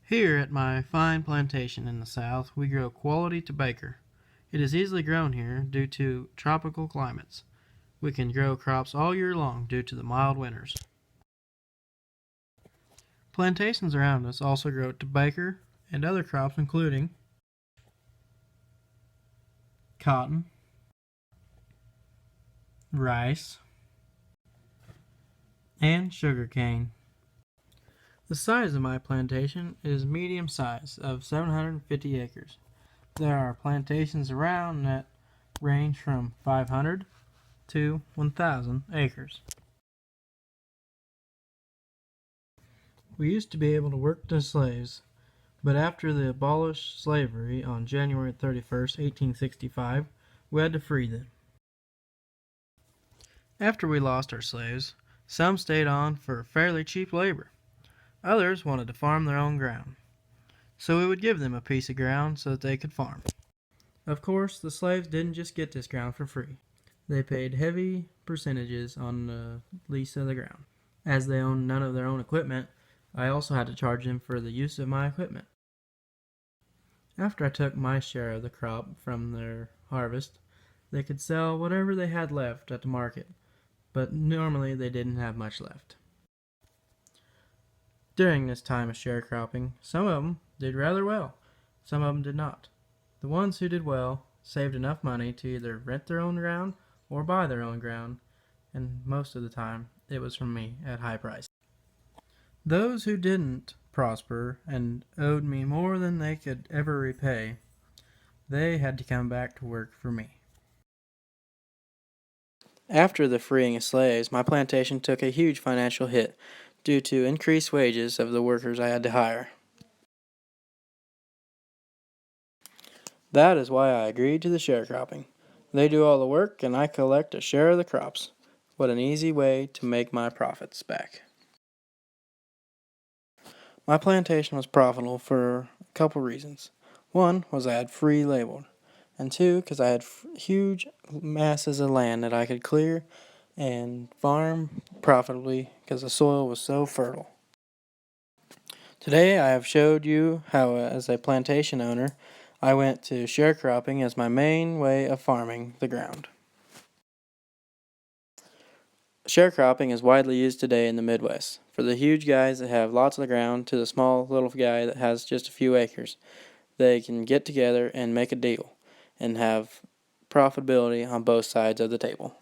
Here at my fine plantation in the south, we grow quality tobacco. It is easily grown here due to tropical climates. We can grow crops all year long due to the mild winters. Plantations around us also grow tobacco and other crops including cotton, rice, and sugar cane. The size of my plantation is medium size of 750 acres. There are plantations around that range from 500 to 1,000 acres. We used to be able to work the slaves, but after the abolished slavery on January 31st, 1865, we had to free them. After we lost our slaves, some stayed on for fairly cheap labor. Others wanted to farm their own ground, so we would give them a piece of ground so that they could farm. Of course, the slaves didn't just get this ground for free. They paid heavy percentages on the lease of the ground. As they owned none of their own equipment, I also had to charge them for the use of my equipment. After I took my share of the crop from their harvest, they could sell whatever they had left at the market, but normally they didn't have much left. During this time of sharecropping, some of them did rather well, some of them did not. The ones who did well saved enough money to either rent their own ground or buy their own ground, and most of the time it was from me at high price. Those who didn't prosper and owed me more than they could ever repay, they had to come back to work for me. After the freeing of slaves, my plantation took a huge financial hit due to increased wages of the workers I had to hire. That is why I agreed to the sharecropping. They do all the work and I collect a share of the crops. What an easy way to make my profits back. My plantation was profitable for a couple reasons. One was I had free labor, and two, because I had huge masses of land that I could clear and farm profitably because the soil was so fertile. Today I have showed you how, as a plantation owner, I went to sharecropping as my main way of farming the ground. Sharecropping is widely used today in the Midwest, for the huge guys that have lots of the ground to the small little guy that has just a few acres. They can get together and make a deal and have profitability on both sides of the table.